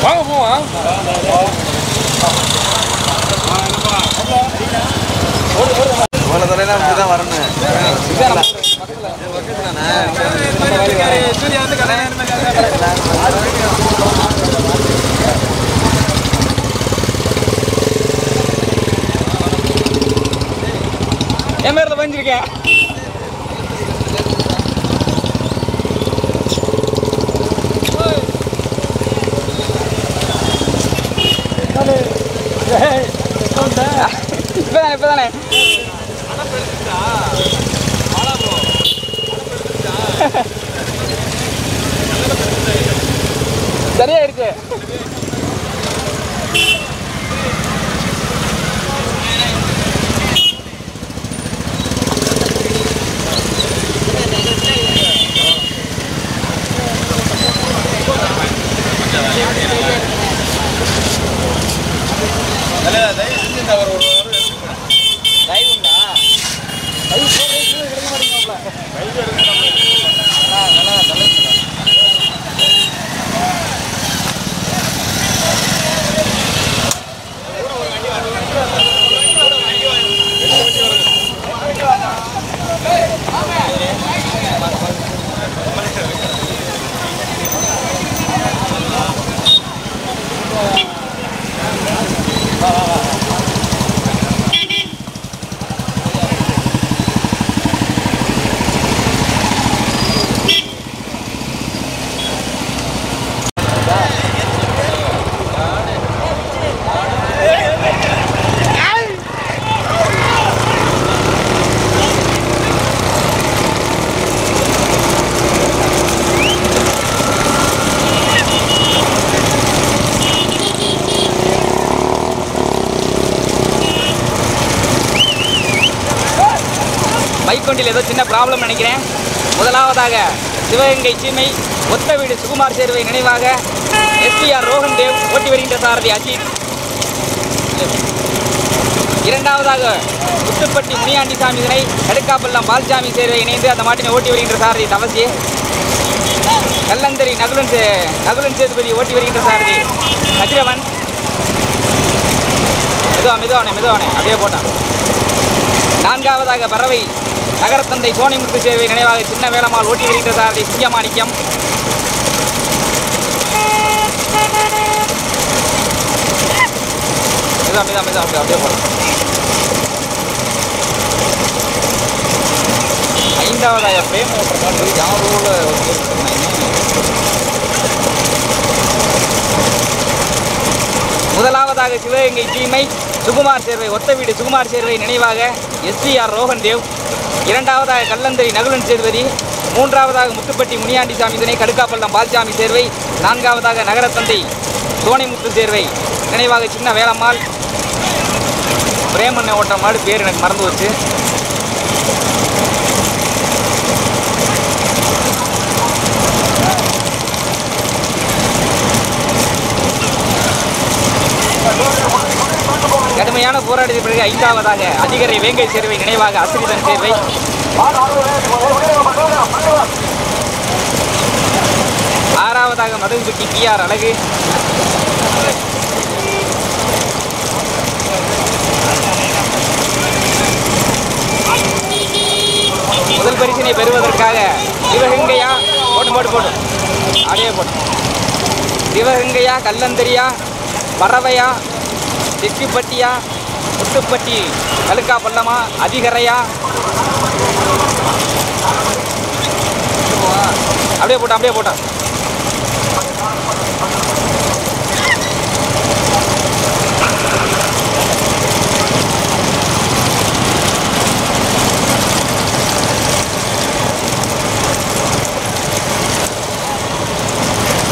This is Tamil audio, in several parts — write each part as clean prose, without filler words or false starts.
வாங்க போவோம். இவ்வளோ தொலைலாம் இப்படி தான் வரணும். சூர்யா வந்து என் பேரில் பண்ணிருக்கேன். இப்பதானே சரியாயிருச்சு. பைக் வண்டியில் ஏதோ சின்ன ப்ராப்ளம் நினைக்கிறேன். முதலாவதாக சிவகங்கை சீமை ஒத்த வீடு சுகுமார் சேர்வை நினைவாக SPR ரோஹன் தேவ் ஓட்டி வருகின்ற சாரதி அஜித். இரண்டாவதாக முத்துப்பட்டி முனியாண்டி சாமிதனை கடுக்காப்பள்ளம் பால்சாமி சேர்வை இணைந்து அந்த மாட்டினை ஓட்டி வருகின்ற சாரதி தவசி. கல்லந்தரி நகுலன் சேதுபதி ஓட்டி வருகின்ற சாரதி கதிரவன். மெதுவானே அப்படியே போட்டான். நான்காவதாக பறவை நகரத்தந்தை சோனிமுத்து சேர்வை நினைவாக சின்ன வேளமால் ஓட்டி வருகின்ற சாரதி சிங்கமாணிக்கம். அப்படியே போகலாம். ஐந்தாவதாக பிரேம் முதலாவதாக சிவகங்கை சீமை சுகுமார் சேர்வை ஒத்த வீடு சுகுமார் சேர்வை நினைவாக SPR ரோஹன் தேவ். இரண்டாவதாக கல்லந்தரி நகுலன் சேதுபதி. மூன்றாவதாக முத்துப்பட்டி முனியாண்டி சாமிதனை கடுக்காப்பள்ளம் பால்சாமி சேர்வை. நான்காவதாக நகரத்தந்தை சோனிமுத்து சேர்வை நினைவாக சின்ன வேளம்மாள். பிரேமண்ணை ஓட்ட மாடு பேர் எனக்கு மறந்து வச்சு. கடுமையான போராட்டத்திற்கு பிறகு ஐந்தாவதாக அதிகரை வேங்கை சேர்வை நினைவாக அஸ்ரிதன் சேர்வை. ஆறாவதாக மதுகுட்டி PR அழகு. முதல் பரிசினை பெறுவதற்காக சிவகங்கையா போட்டு அப்படியே போட்டு சிவகங்கையா கல்லந்தரியா பறவையா தெற்குப்பட்டியா முத்துப்பட்டி கழுக்காப்பள்ளமா அதிகரையா அப்படியே போட்டான்.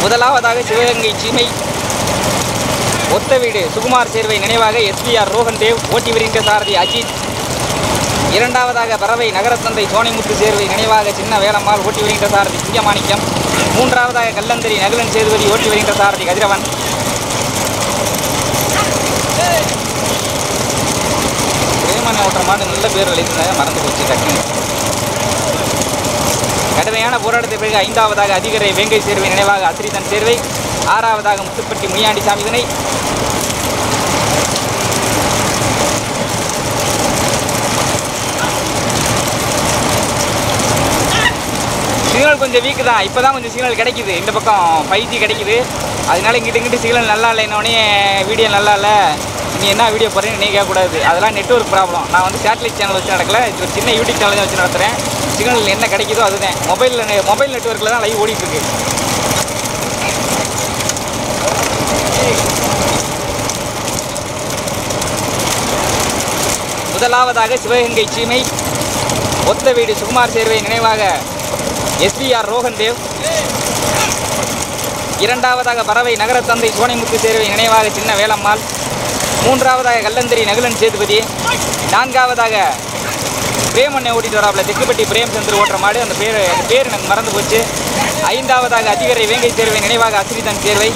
முதலாவதாக சிவகங்கை சீமை ஒத்த வீடு சுகுமார் சேர்வை நினைவாக SPR ரோஹன் தேவ் ஓட்டி வருகின்ற சாரதி அஜித். இரண்டாவதாக பறவை நகரத்தந்தை சோனிமுத்து சேர்வை நினைவாக சின்ன வேளம்மாள் ஓட்டி வருகின்ற சாரதி சிங்கமாணிக்கம். மூன்றாவதாக கல்லந்தரி நகுலன் சேதுபதி ஓட்டி வருகின்ற சாரதி கதிரவன். பிரேமனை ஓட்டுற மாடு நல்ல பேர் விளைந்தாங்க, மறந்து போச்சு டக்குன்னு. கடுமையான போராட்டத்தை பிறகு ஐந்தாவதாக அதிகரை வேங்கை சேர்வை நினைவாக அஸ்ரிதன் சேர்வை. ஆறாவதாக முத்துப்பட்டி முனியாண்டி சாமி இதனை சிக்னல் கொஞ்சம் வீக்கு தான். இப்போ தான் கொஞ்சம் சிக்னல் கிடைக்குது. இந்த பக்கம் 5G கிடைக்குது. அதனால இங்கிட்டு சிக்னல் நல்லா இல்லை. இன்னொன்னே வீடியோ நல்லா இல்லை, நீ என்ன வீடியோ போடுறீங்கன்னு நீ கேட்கக்கூடாது. அதெல்லாம் நெட்வொர்க் ப்ராப்ளம். நான் வந்து சேட்டலைட் சேனல் வச்சு நடக்கல, இது ஒரு சின்ன யூடியூப் சேனல் வச்சு நடத்துகிறேன். சிக்னல் என்ன கிடைக்குதோ அதுதான். மொபைல் நெட்வொர்க்கில் தான் லைவ் ஓடிட்டுருக்கு. முதலாவதாக சிவகங்கை சீமை ஒத்த வீடு சுகுமார் சேர்வை நினைவாக SBR ரோஹன் தேவ். இரண்டாவதாக பறவை நகரத்தந்தை சோனைமுத்து சேர்வை நினைவாக சின்ன வேலம்மாள். மூன்றாவதாக கல்லந்தரி நகுலன் சேதுபதி. நான்காவதாக பிரேமண்ணை ஓட்டிட்டு வராப்புல தெக்குப்பட்டி பிரேம்சந்தர் ஓட்டுற மாடு, அந்த பேர் எனக்கு மறந்து போச்சு. ஐந்தாவதாக அதிகரை வேங்கை சேர்வை நினைவாக அஸ்ரிதன் சேர்வை.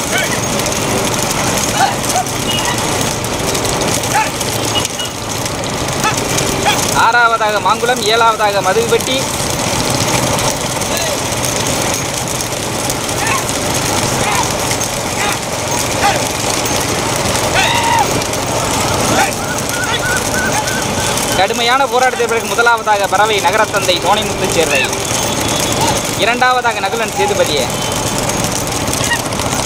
ஆறாவதாக மாங்குளம். ஏழாவதாக மதுப்பட்டி. கடுமையான போராட்டத்திற்கு பிறகு முதலாவதாக பறவை நகரத்தந்தை சோனைமுத்து சேர்வை. இரண்டாவதாக நகுலன் சேதுபதி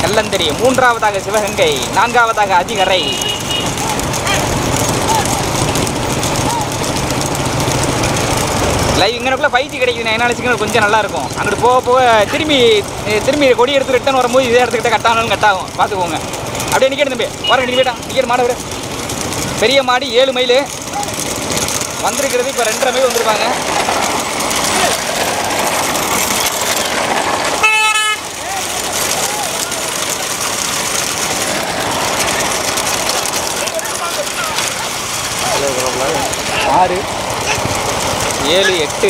கல்லந்தரி. மூன்றாவதாக சிவகங்கை. நான்காவதாக அதிகரை. லைவ் இங்கனக்குள்ள 5G கிடைக்குது. என்னால் சிக்னல் கொஞ்சம் நல்லா இருக்கும். அங்கிட்டு போக போக திரும்பி கொடி எடுத்து ரிட்டன் வரும்போது இதே இடத்துக்கிட்ட கட்டானாலும் கட்டாகும். பார்த்துக்கோங்க. அப்படியே நிற்கணும் தம்பி. வர நிற்கட்டான் நிற்கிற மாடு வர பெரிய மாடு 7 மைல் வந்திருக்கிறது. இப்போ 2.5 மைல் வந்திருப்பாங்க. ஆறு 7 8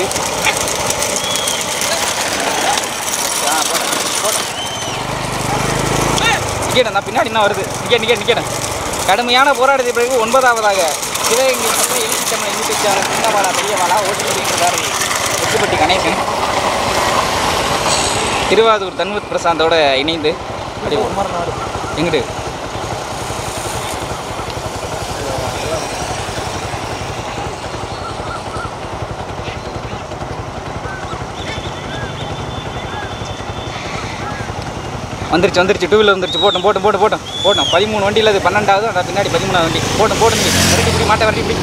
நிற்கணும். நான் பின்னாடி என்ன வருது. நிற்கணும். கடுமையான போராட்டத்திற்கு பிறகு 9ஆவதாக சிவகங்கை எழுச்சித்தமிழ் யூடியூப் சேனல் சின்னவாளா பெரியவாளா ஓட்டுநர் தெக்குப்பட்டி கணேசன். திருவாதூர் தன்வத் பிரசாந்தோட இணைந்து எங்கிட்டு வந்துருச்சு 2 வீலர் வந்துருச்சு. போட்டோம் 13 வண்டியில் அது 12ஆவது. பின்னாடி 13ஆவது வண்டி. போட்டோம் வரட்டி இப்படி மாட்டை வரட்டி இப்படி.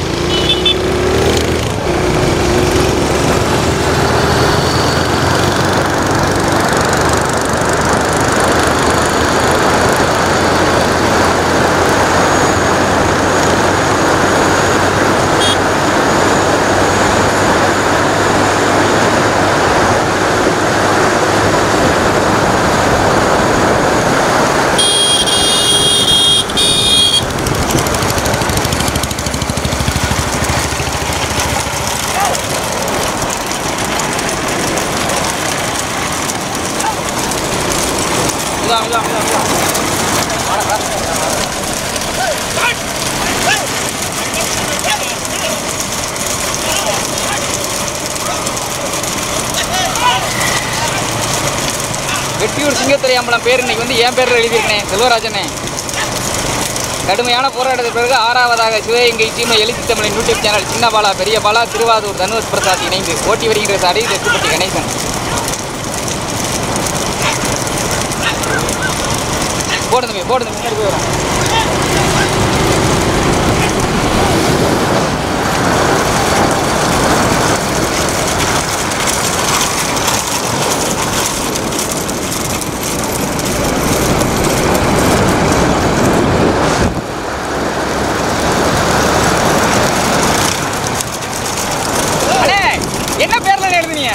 வெட்டியூர் சிங்கத்துறை அம்பலம் பேர் இன்னைக்கு வந்து என் பேரில் எழுதியிருக்கேன், செல்வராஜனே. கடுமையான போராட்டத்திற்கு பிறகு 6ஆவதாக சிவகங்கை சீமை எழுச்சித்தமிழின் யூடியூப் சேனல் சின்னபாலா பெரியபாலா திருவாதூர் தனுவத் பிரசாத் இணைந்து ஓட்டி வருகின்ற சாரி தெக்குப்பட்டி கணேசன். போடுங்க முன்னாடி போய் வரோம். என்ன பேர்ல எழுதுனீங்க?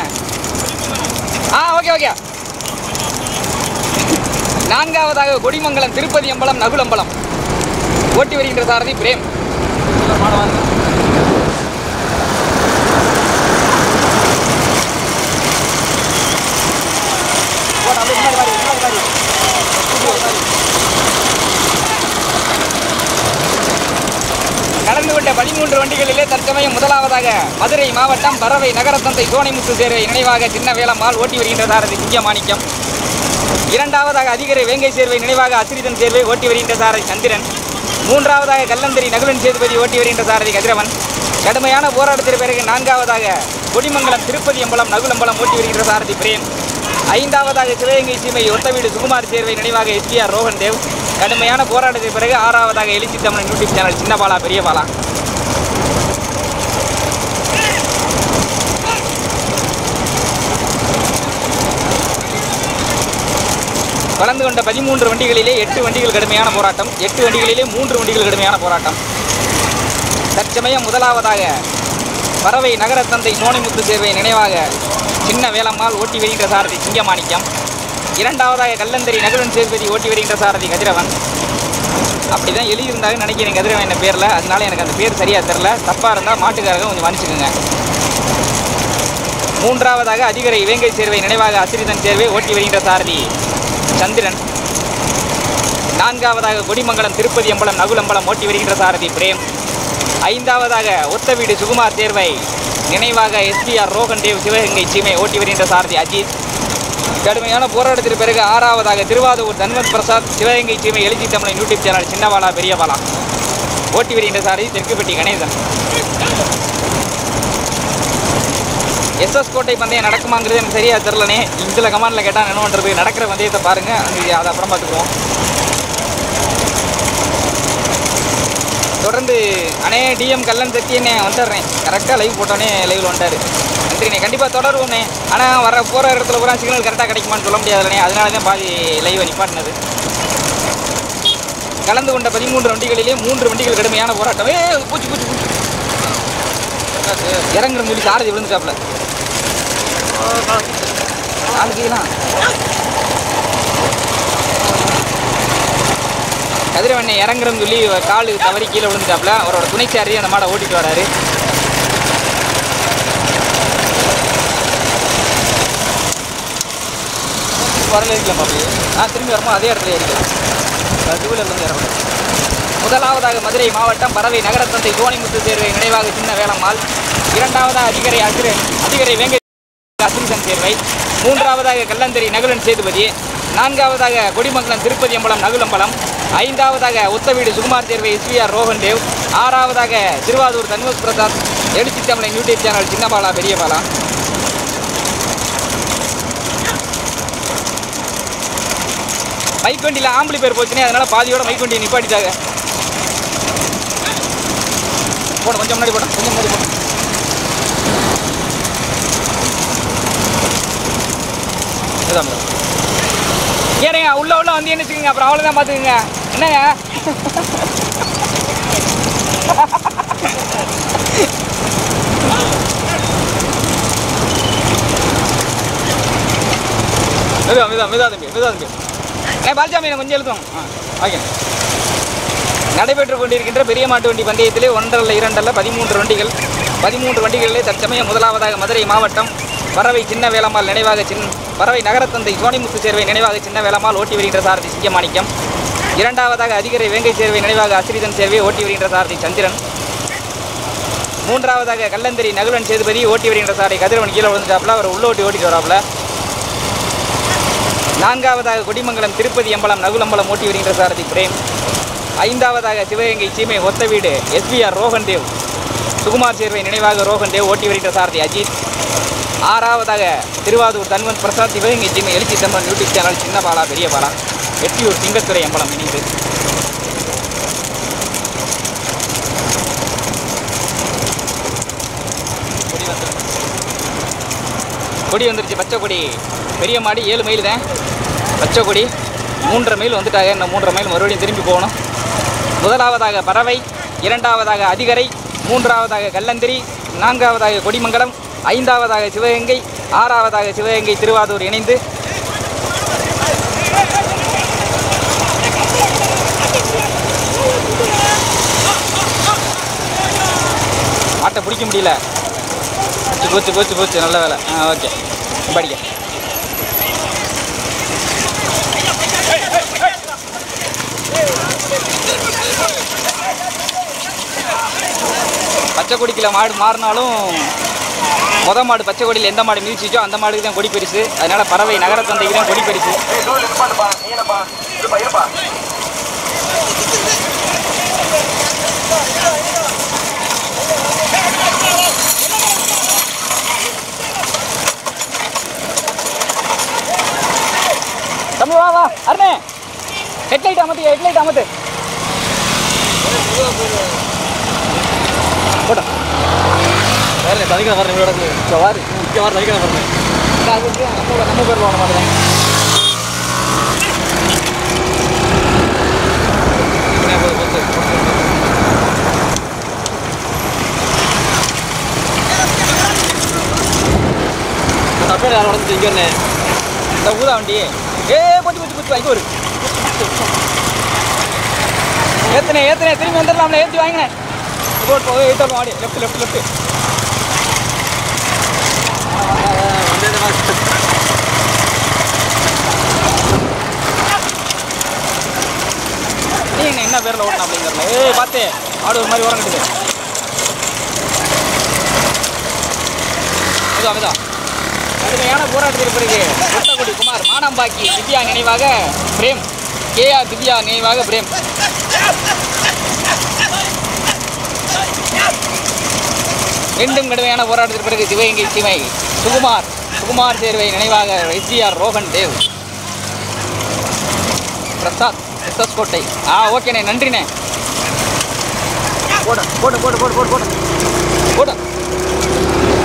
ஓகே. 4ஆவதாக கொடிமங்கலம் திருப்பதி அம்பலம் நகுலம்பலம் ஓட்டி வருகின்ற சாரதி பிரேம். கடந்து விட்ட 13 வண்டிகளிலே தற்சமயம் முதலாவதாக மதுரை மாவட்டம் பறவை நகரத்தந்தை சோனைமுத்து சேர்வை நினைவாக சின்ன வேலம்மாள் ஓட்டி வருகின்ற சாரதி சிங்க மாணிக்கம். இரண்டாவதாக அதிகரை வேங்கை சேர்வை நினைவாக அசிரிதன் சேர்வை ஓட்டி வருகின்ற சாரதி சந்திரன். மூன்றாவதாக கல்லந்தரி நகுலன் சேதுபதி ஓட்டி வருகின்ற சாரதி கதிரவன். கடுமையான போராட்டத்திற்கு பிறகு நான்காவதாக கொடிமங்கலம் திருப்பதி அம்பலம் நகுலம்பலம் ஓட்டி வருகின்ற சாரதி பிரேம். ஐந்தாவதாக சிவகங்கை சீமை ஒத்தவீடு சுகுமார் சேர்வை நினைவாக எஸ்பிஆர் ரோஹன் தேவ். கடுமையான போராட்டத்திற்கு பிறகு ஆறாவதாக எழுச்சி தமிழ் யூடியூப் சேனல் சின்னபாலா பெரியபாலா. கலந்து கொண்ட 13 வண்டிகளிலே 8 வண்டிகள் கடுமையான போராட்டம், 8 வண்டிகளிலே 3 வண்டிகள் கடுமையான போராட்டம். தற்சமயம் முதலாவதாக பறவை நகரத்தந்தை சோனிமுத்து சேர்வை நினைவாக சின்ன வேலம்மாள் ஓட்டி வருகின்ற சாரதி சிங்கமாணிக்கம். இரண்டாவதாக கல்லந்தரி நகுலன் சேதுபதி ஓட்டி வருகின்ற சாரதி கதிரவன். அப்படி தான் எழுதியிருந்தாங்கன்னு நினைக்கிறேன் கதிரவன் என்ன பேரில், அதனால எனக்கு அந்த பேர் சரியாக தெரில. தப்பாக இருந்தால் மாட்டுக்காரங்க கொஞ்சம் மன்னிச்சுக்கோங்க. மூன்றாவதாக அதிகரை வேங்கை சேர்வை நினைவாக அசிரிதன் சேர்வை ஓட்டி வருகின்ற சாரதி சந்திரன். நான்காவதாக கொடிமங்கலம் திருப்பதி அம்பலம் நகுலம்பலம் ஓட்டி வருகின்ற சாரதி பிரேம். ஐந்தாவதாக ஒத்தவீடு சுகுமார் சேர்வை நினைவாக எஸ்பிஆர் ரோஹன் தேவ் சிவகங்கை சீமை ஓட்டி வருகின்ற சாரதி அஜித். கடுமையான போராட்டத்திற்கு பிறகு ஆறாவதாக திருவாதூர் தன்வந்த் பிரசாத் சிவகங்கை சீமை எழுச்சி தமிழ் யூடியூப் சேனல் சின்னபாலா பெரியபாலா ஓட்டி வருகின்ற சாரதி தெற்குப்பட்டி கணேசன். எஸ்எஸ் கோட்டை பந்தயம் நடக்குமாங்கிறது எனக்கு சரியாக தெரிலனே. இதில் கமாண்டில் கேட்டால் என்ன பண்ணுறது? நடக்கிற பந்தயத்தை பாருங்கள், அதை அப்புறம் பார்த்துக்குவோம். தொடர்ந்து அண்ணே டிஎம் கல்லன் சக்தியண்ணே வந்துடுறேன். கரெக்டாக லைவ் போட்டோன்னே லைவில் வந்துட்டார். நன்றிண்ணே, கண்டிப்பாக தொடருவோண்ணே. ஆனால் வர போகிற இடத்துல பூரா சிக்னல் கரெக்டாக கிடைக்குமான்னு சொல்ல முடியாதுல்லண்ணே. அதனால தான் பாதி லைவை நிப்பாட்டினது. கலந்து கொண்ட 13 வண்டிகளிலே 3 வண்டிகள் கடுமையான போராட்டம். பூச்சி பூச்சி பூச்சி இறங்குற சொல்லி சாரதி விழுந்துட்டாப்புல. கதிரவண்ணை இறங்குறன்னு சொல்லி காலு தவறி கீழே விழுந்துட்டாப்புல. அவரோட துணைச்சாரி அந்த மாடை ஓட்டிட்டு வராரு. வரல இருக்கலாம் பாப்பி. திரும்பி வரும்போது அதே இடத்துல இருக்கலாம். டூவீலர்லேருந்து இறங்கணும். முதலாவதாக மதுரை மாவட்டம் பறவை நகரத்தந்தை சோனிமுத்து சேர்வை நினைவாக சின்ன வேலம்மாள். இரண்டாவதாக அதிகரை வேங்கை அசிரிதன் சேர்வை. மூன்றாவதாக கல்லந்தரி நகுலன் சேதுபதி. நான்காவதாக கொடிமங்கலம் திருப்பதி அம்பலம் நகுலம்பலம். ஐந்தாவதாக ஒத்தவீடு சுகுமார் சேர்வை எஸ்பிஆர் ரோஹன் தேவ். ஆறாவதாக திருவாதூர் தன்வந்த் பிரசாத் எழுச்சி தமிழ் யூடியூப் சேனல் சின்னபாலா பெரியபாலா. மைக் வண்டியில் ஆம்பளி பேர் போச்சுனே, அதனால பாதியோட மைக் வண்டியை நிப்பாட்டிட்டாங்க. போட கொஞ்சம் முன்னாடி போட்டோம், கொஞ்சம் முன்னாடி போட்டோம். ஏனுங்க உள்ள வந்து என்ன வச்சுக்கோங்க, அப்புறம் அவ்வளோதான் பார்த்துக்குங்க. என்னங்க மெதா தம்பி பால்சாமி கொஞ்சம் எழுதுவோம். ஓகே. நடைபெற்றுக் கொண்டிருக்கின்ற பெரிய மாட்டு வண்டி பந்தயத்திலே 1 அல்ல 2 அல்ல 13 வண்டிகள். 13 வண்டிகளிலே தற்சமயம் முதலாவதாக மதுரை மாவட்டம் பறவை சின்ன வேலம்மாள் நினைவாக பறவை நகரத்தந்தை சோனிமுத்து சேர்வை நினைவாக சின்ன வேலம்மாள் ஓட்டி வருகின்ற சாரதி சிங்கமாணிக்கம். இரண்டாவதாக அதிகரை வேங்கை சேர்வை நினைவாக அசிரிதன் சேர்வை ஓட்டி வருகின்ற சாரதி சந்திரன். மூன்றாவதாக கல்லந்தரி நகுலன் சேதுபதி ஓட்டி வருகின்ற சாரதி கதிரவன் கீழே விழுந்துட்டாப்புல. அவர் உள்ள ஓட்டிட்டு வராப்புல. நான்காவதாக கொடிமங்கலம் திருப்பதி அம்பலம் நகுலம்பலம் ஓட்டி வருகின்ற சாரதி பிரேம். ஐந்தாவதாக சிவகங்கை சீமை ஒத்தவீடு எஸ்பிஆர் ரோஹன் தேவ் சுகுமார் சேர்வை நினைவாக ரோஹன் தேவ் ஓட்டி வருகின்ற சாரதி அஜித். ஆறாவதாக திருவாதூர் தன்வந்த் பிரசாத் சிவகங்கை சீமை எழுச்சி தமிழ் யூடியூப் சேனல் சின்னபாலா பெரியபாலா. வெற்றியூர் சிங்கத்துறை அம்பலம் இணைந்து கொடி வந்துருச்சு. பச்சை கொடி பெரிய மாடி 7 மைல் தான். பச்சை கொடி 3.5 மைல் வந்துட்டாங்க. இன்னும் 3.5 மைல் மறுபடியும் திரும்பி போகணும். முதலாவதாக பறவை, இரண்டாவதாக அதிகரை, மூன்றாவதாக கல்லந்திரி, நான்காவதாக கொடிமங்கலம், ஐந்தாவதாக சிவகங்கை, ஆறாவதாக சிவகங்கை திருவாதூர் இணைந்து மாட்டை பிடிக்க முடியல. போச்சு நல்ல வேலை. ஓகே படிக்க. பச்சை கொடிக்கில் மாடு மாறினாலும் மொத மாடு பச்சை கொடியில் எந்த மாடு மிதிச்சிச்சோ அந்த மாடுக்கு தான் கொடி பரிசு. அதனால பறவை நகர தந்தைக்கு தான் கொடி பரிசு. தம்பி வா வா அருணே, ஹெட்லைட் அமத்து, ஹெட்லைட் அமத்து. போட்டோம் வேறு தவிக்க வரேன் இவ்வளோ வாரு முக்கிய வாரம் தவிக்க வரேன். நம்ம பேர் போன மாதிரி தான். தப்பே யாரும் உடம்பு இங்கே இந்த ஊதா வண்டி கொஞ்சம் கொஞ்சம் குத்து வாங்கி ஒரு ஏத்தனே ஏத்தனே திரும்பி வந்துடலாம்ல, ஏற்றி வாங்கினேன். ரோட் போக ஏற்றலாம் வாடி, லெஃப்ட் லெஃப்ட் லெஃப்ட். நீங்கள் என்ன பேரில் ஓட்டணும் அப்படிங்கிறல பார்த்து ஆடு ஒரு மாதிரி ஓரம் கட்டுது. இதுதான் இதுதான் கடுமையான போராட்டத்திற்கு பிறகு ஒட்டக்குடி குமார் மானம்பாக்கி திவ்யா நினைவாக பிரேம், KR திவ்யா நினைவாக பிரேம். மீண்டும் கடுமையான போராட்டத்திற்கு பிறகு சிவகங்கை சீமை சுகுமார் சேர்வை நினைவாக SDR ரோஹன் தேவ் பிரசாத் SS கோட்டை. ஓகேண்ணே, நன்றிண்ணே. போட போட போட போட போட போட போட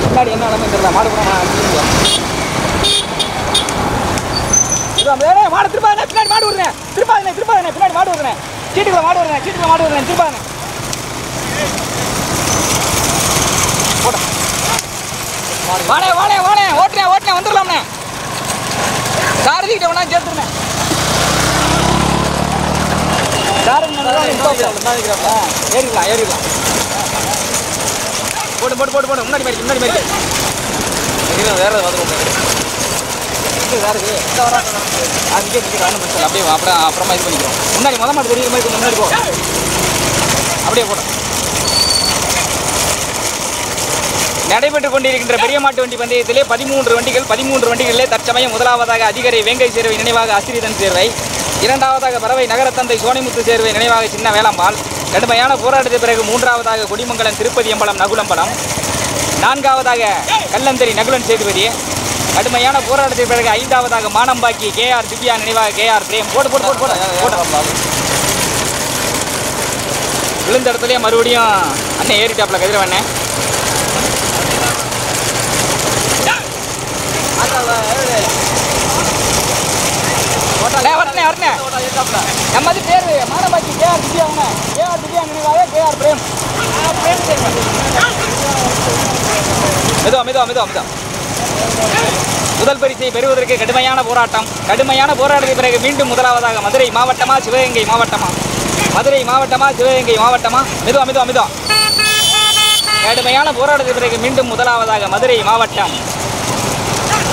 முன்னாடி என்ன நிலைமை தெரியல. மாடு போனா மாடு திருப்பாங்க, பின்னாடி மாடு விடுறேன், திருப்பாங்க திருப்பாங்க, பின்னாடி மாடு விடுறேன், சீட்டுக்குள்ள மாடு விடுறேன், சீட்டுக்குள்ள மாடு விடுறேன், திருப்பாங்க. போட வாடே வாடே வாடே, ஓட்டுறேன் ஓட்டுறேன், வந்துடலாம்ண்ணே. சாரதிக்கிட்ட வேணா சேர்த்துருண்ணே. ஏறிக்கலாம் ஏறிக்கலாம். போட்டு போட்டு போட்டு போட்டு முன்னாடி மாதிரி முன்னாடி மாதிரி வேற அதுக்கே அப்படியே அப்புறமா இது பண்ணிக்கிறோம். முன்னாடி மொதல் மாட்டு தெரியுற மாதிரி கொஞ்சம் முன்னாடி போ, அப்படியே போட்டோம். நடைபெற்றுக் கொண்டிருக்கின்ற பெரிய மாட்டு வண்டி பந்தயத்திலே 13 வண்டிகளிலே தற்சமயம் முதலாவதாக அதிகரை வேங்கை சேர்வை நினைவாக அசிரிதன் சேர்வை, இரண்டாவதாக பறவை நகரத்தந்தை சோனிமுத்து சேர்வை நினைவாக சின்ன வேலம்மாள். கடுமையான போராட்டத்திற்கு பிறகு மூன்றாவதாக கொடிமங்கலம் திருப்பதி அம்பலம் நகுலம்பலம், நான்காவதாக கல்லந்தரி நகுலன் சேதுபதி. கடுமையான போராட்டத்திற்கு பிறகு ஐந்தாவதாக மானம்பாக்கி KR திவ்யா நினைவாக KR பிரேம். போட்டு போட்டு போட்டு போட்டு போட்டு விழுந்த இடத்துலயே மறுபடியும் அண்ணன் ஏறிட்டாப்ல கதிரவண்ணே. நம்ம பேர் மானம்பாக்கி KR திவ்யா நினைவாக KR பிரேம். மெதுவா மெதுவா மெதுவா மெதுவா. முதல் பரிசை பெறுவதற்கு கடுமையான போராட்டத்திற்கு பிறகு மீண்டும் முதலாவதாக மதுரை மாவட்டமா சிவகங்கை மாவட்டமா, மதுரை மாவட்டமா சிவகங்கை மாவட்டமா, மெதுவா மெதுவா மெதுவா. கடுமையான போராட்டத்திற்கு பிறகு மீண்டும் முதலாவதாக மதுரை மாவட்டம்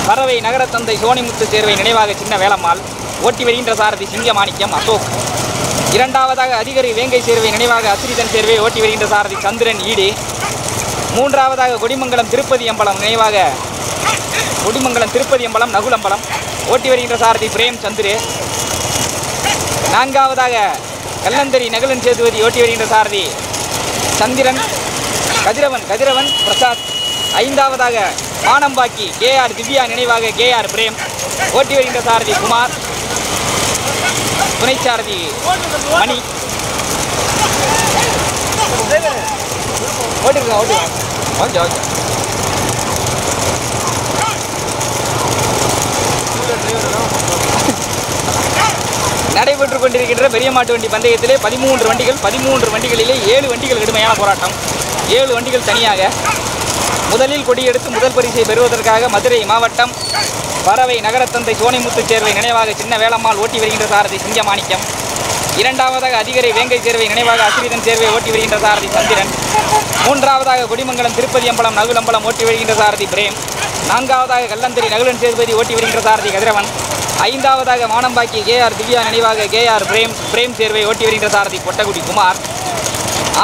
பறவை நகரத்தந்தை சோனிமுத்து சேர்வை நினைவாக சின்ன வேலம்மாள். ஓட்டி வருகின்ற சாரதி சிங்கமாணிக்கம் அசோக். இரண்டாவதாக அதிகரி வேங்கை சேர்வை நினைவாக அசிரிதன் சேர்வை ஓட்டி வருகின்ற சாரதி சந்திரன் ஈடு. மூன்றாவதாக கொடிமங்கலம் திருப்பதி அம்பலம் நினைவாக கொடிமங்கலம் திருப்பதி அம்பலம் நகுலம்பலம் ஓட்டி வருகின்ற சாரதி பிரேம் சந்திரு. நான்காவதாக கல்லந்தரி நகுலன் சேதுபதி ஓட்டி வருகின்ற சாரதி சந்திரன் கதிரவன் பிரசாத். ஐந்தாவதாக மானம்பாக்கி KR திவ்யா நினைவாக KR பிரேம் ஓட்டி வருகின்ற சாரதி குமார், துணை சாரதி மணி. ஓட்டிருக்கேன் ஓகே ஓகே. நடைபெற்றுக் கொண்டிருக்கின்ற பெரிய மாட்டு வண்டி பந்தயத்திலே 13 வண்டிகளிலே 7 வண்டிகள் கடுமையான போராட்டம், 7 வண்டிகள் தனியாக. முதலில் கொடியெடுத்து முதல் பரிசை பெறுவதற்காக மதுரை மாவட்டம் பறவை நகரத்தந்தை சோனிமுத்து சேர்வை நினைவாக சின்ன வேலம்மாள் ஓட்டி வருகின்ற சாரதி சிங்கமாணிக்கம். இரண்டாவதாக அதிகரை வேங்கை சேர்வை நினைவாக அசிரிதன் சேர்வை ஓட்டி வருகின்ற சாரதி சந்திரன். மூன்றாவதாக கொடிமங்கலம் திருப்பதி அம்பலம் நகுலம்பலம் ஓட்டி வருகின்ற சாரதி பிரேம். நான்காவதாக கல்லந்தரி நகுலன் சேதுபதி ஓட்டி வருகின்ற சாரதி கதிரவன். ஐந்தாவதாக மானம்பாக்கி KR திவ்யா நினைவாக KR பிரேம் சேர்வை ஓட்டி வருகின்ற சாரதி கொட்டகுடி குமார்.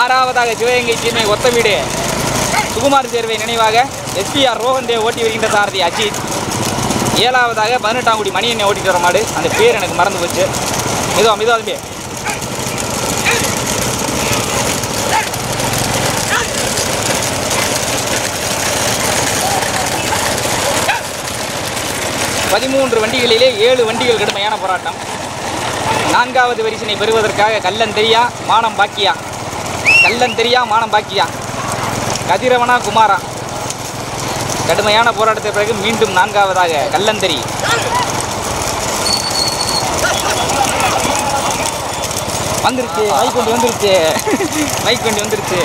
ஆறாவதாக சிவகங்கை சீமை ஒத்த வீடு சுகுமார் சேர்வை நினைவாக எஸ்பிஆர் ரோஹன் தேவ் ஓட்டி வருகின்ற சாரதி அஜித். 7வதாக 18ஆம் குடி மணி எண்ணெய் ஓட்டிட்டு வர மாடு. அந்த பேர் எனக்கு மறந்து போச்சு. மெதுவா தம்பி. பதிமூன்று வண்டிகளிலே 7 வண்டிகள் கடுமையான போராட்டம். 4வது வரிசனை பெறுவதற்காக கல்லந்தெரியா மானம் பாக்கியா, கதிரவனா குமாரா. கடுமையான போராட்டத்தை பிறகு மீண்டும் 4வதாக கல்லந்தெரி. வந்துருச்சு மைக் வண்டி வந்துருச்சு.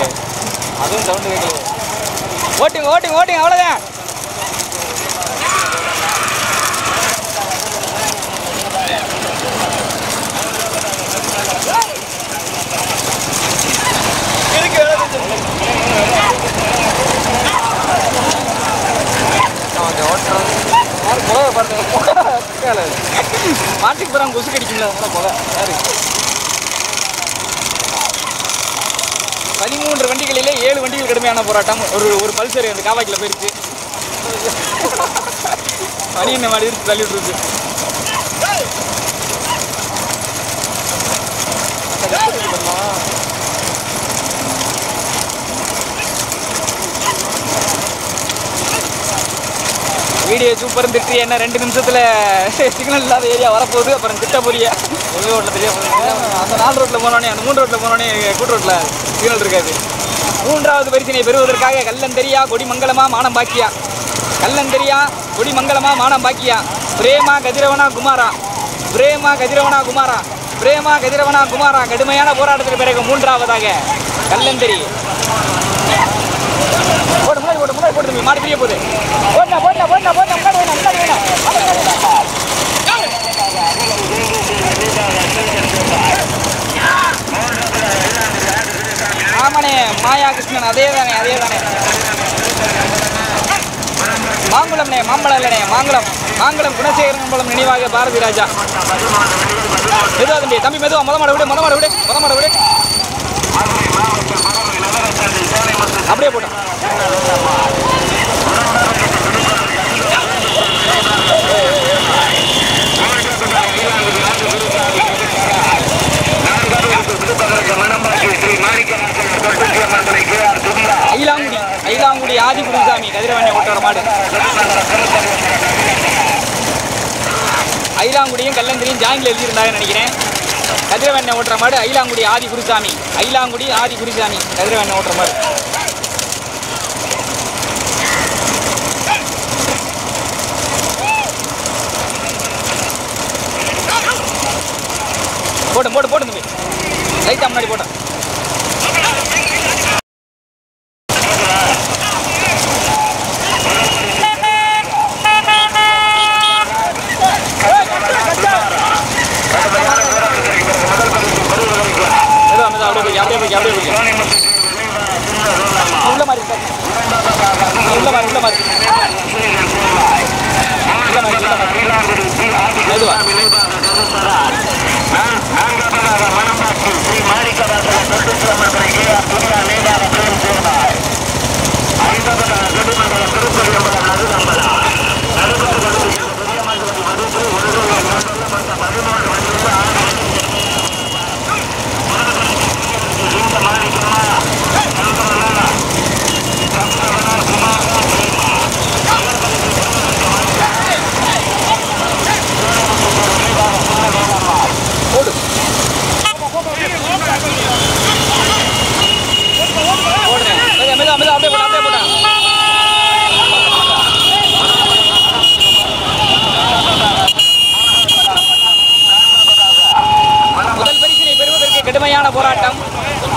அதுவும் சவுண்டு கேட்கல. ஓட்டுங்க அவ்வளோதான். மாட்டுக்கு போகிறாங்க கொசு கடிக்கும்ல, அதனால போல யாரு 13 வண்டிகளிலே 7 வண்டிகள் கடுமையான போராட்டம். ஒரு பல்சர் அந்த காவாக்கில் போயிடுச்சு. மணி என்ன மாதிரி தள்ளி விட்டுருக்கு. வீடியோ சூப்பர் இருந்துட்டு என்ன 2 நிமிஷத்தில் சிக்னல் இல்லாத ஏரியா வரப்போகுது. அப்புறம் திட்ட போறிய ஒரே ரோட்டில் தெரிய போகுது. அந்த 4 ரோட்டில் போனோடனே அந்த 3 ரோட்டில் போனோடனே கூட்டு ரோட்டில் சிக்னல் இருக்காது. 3வது பரிசினை பெறுவதற்காக கல்லந்தெரியா கொடிமங்கலமா மானம் பாக்கியா, பிரேமா கதிரவனா குமாரா. கடுமையான போராட்டத்திற்கு பிறகு 3வதாக கல்லந்தெரி. முன்னாடி போட்டு மாடு பிரிய போகுது. ஆமாண்ணே, மாயா கிருஷ்ணன் அதே தானே. மாங்குளம் குணசேகரன் மூலம் நினைவாக பாரதி ராஜா. மெதுவா தம்பி மெதுவா. மொத மாட விடு. அப்படியே போட்டோம். ஐலாங்குடி ஆதி குருசாமி கதிரவண்ணை ஓட்டுற மாடு. ஐலாங்குடியும் கல்லந்திரியும் ஜாயின்ல எழுதியிருந்தாங்கன்னு நினைக்கிறேன். கதிரவண்ணை ஓட்டுற மாடு ஐலாங்குடி ஆதி குருசாமி கதிரவண்ணை ஓட்டுற மாடு. போட்டு லைட்டாக முன்னாடி போட்டேன்.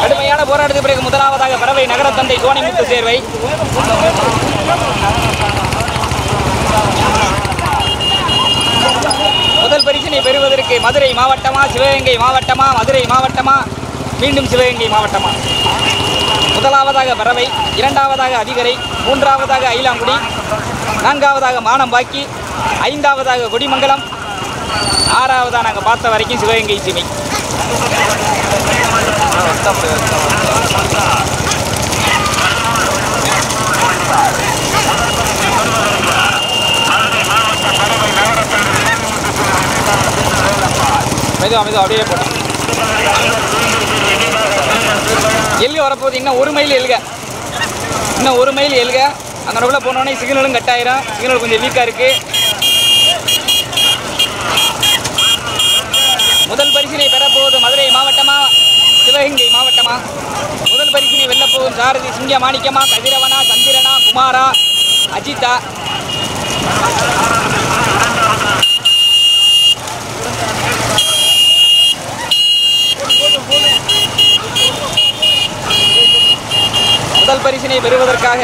கடுமையான போராட்டத்துக்கு பிறகு முதலாவதாக பறவை நகரத்தந்தை கோணிமுத்து சேர்வை. முதல் பரிசினை பெறுவதற்கு மதுரை மாவட்டமா, சிவகங்கை மாவட்டமா, மதுரை மாவட்டமா, மீண்டும் சிவகங்கை மாவட்டமா. முதலாவதாக பறவை, 2வதாக அதிகரை, 3வதாக ஐலாங்குடி, 4வதாக மானம்பாக்கி, 5வதாக கொடிமங்கலம், 6வதாக நாங்கள் பார்த்த வரைக்கும் சிவகங்கை சீமை. மெதுவா மெதுவா அப்படியே போட்டோம். எல்க வரப்போகுது. இன்னும் 1 மைல் எல்க. இன்னும் 1 மைல் எல்க. அந்த நடுவில் போனோடனே சிக்னலும் கட் ஆயிரும். சிக்னல் கொஞ்சம் வீக்காக இருக்குது. முதல் பரிசினை பெறப்போவது மதுரை மாவட்டமா சிவகங்கை மாவட்டமா? முதல் பரிசினை வெல்லப்போகும் சாரதி சிங்க மாணிக்கமா, கதிரவனா, சந்திரனா, குமாரா, அஜிதா? முதல் பரிசினை பெறுவதற்காக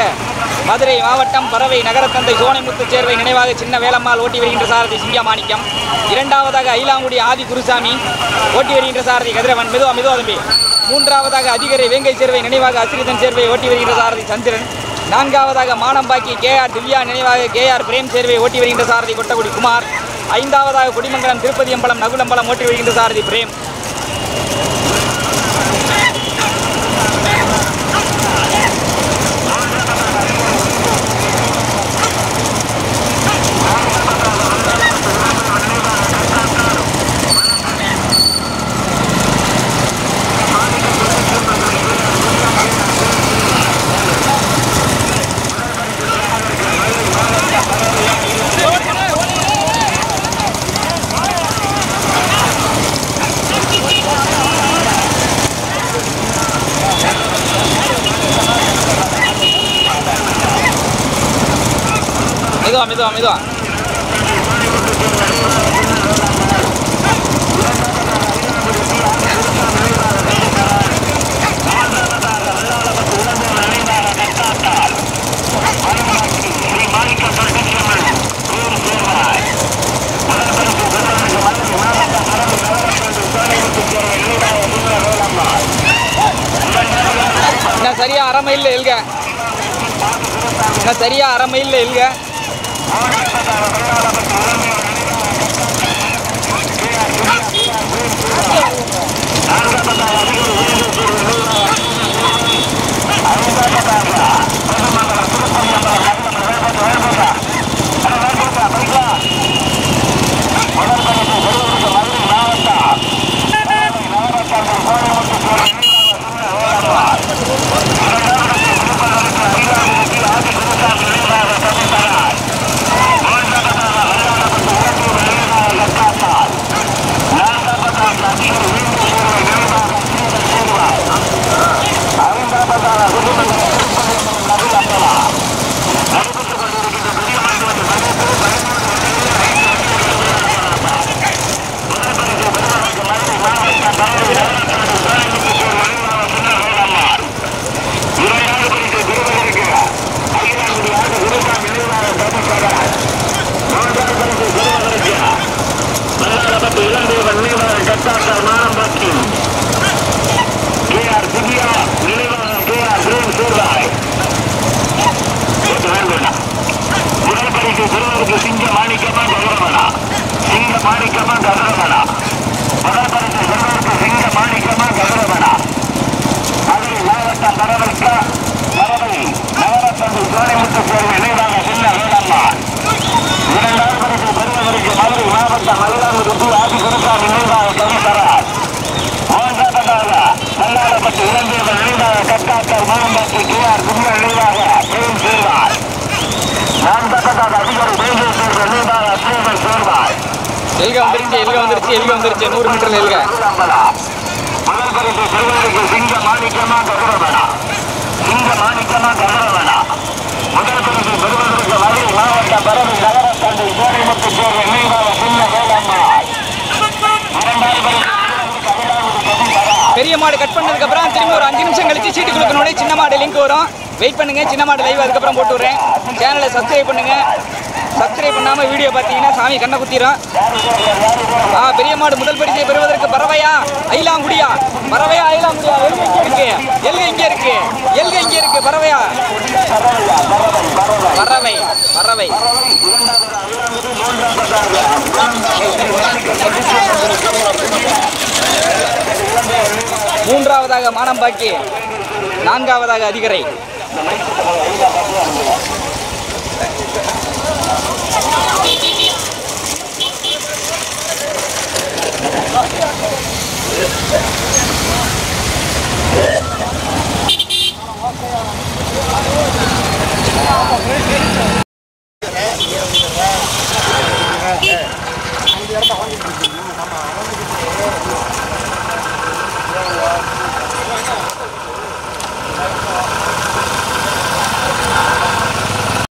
மதுரை மாவட்டம் பறவை நகரத்தந்தை சோனைமுத்து சேர்வை நினைவாக சின்ன வேலம்மாள் ஓட்டி வருகின்ற சாரதி சிங்கமாணிக்கம். இரண்டாவதாக ஐலாங்குடி ஆதி குருசாமி ஓட்டி வருகின்ற சாரதி கதிரவன். மெதுவா மெதுவா தம்பி. மூன்றாவதாக அதிகரை வேங்கை சேர்வை நினைவாக அசிரிதன் சேர்வை ஓட்டி வருகின்ற சாரதி சந்திரன். நான்காவதாக மானம்பாக்கி கேஆர் திவ்யா நினைவாக கேஆர் பிரேம் சேர்வை ஓட்டி வருகின்ற சாரதி கொட்டகுடி குமார். ஐந்தாவதாக குடிமங்கலம் திருப்பதி அம்பலம் நகுலம்பலம் ஓட்டி வருகின்ற சாரதி பிரேம். மெதுவா மெதுவா மெதுவா. இன்னும் சரியா 1/2 மைல்ல எழுக. இன்னும் சரியா 1/2 மைல்ல எழுக. எல்க வந்துருச்சு 100 மீட்டர்ல எல்க. முதல் பரிசு பெறுவதற்கு சிங்க மாணிக்கமா கதிரவனா. முதல் பரிசு பெறுவதற்கு மதுரை மாவட்ட பறவை நகர தந்தை சோனைமுத்து சேர்வை நினைவாக சின்ன வேலம்மாள். இரண்டாவது பரிசு பெரிய மாடு கட் பண்ணதுக்கு அப்புறம் திரும்பி ஒரு 5 நிமிஷம் கழிச்சு சீட்டு கொடுக்கணும்னே சின்ன மாடு லிங்க் வரும். வெயிட் பண்ணுங்க. சின்ன மாடு லைவ் அதுக்கப்புறம் போட்டு விடுறேன். சேனலை சப்ஸ்கிரைப் பண்ணுங்க. சப்ஸ்கிரைப் பண்ணாமல் வீடியோ பார்த்தீங்கன்னா சாமி கண்ணை குத்திடும். பெரிய மாடு முதல் பரிசை பெறுவதற்கு பறவையா ஐலாங்குடியா? பறவையா ஐலாங்குடியா? எல்க இங்கே இருக்கு. பறவையா? பறவை. மூன்றாவதாக மானம்பாக்கி, நான்காவதாக அதிகரை.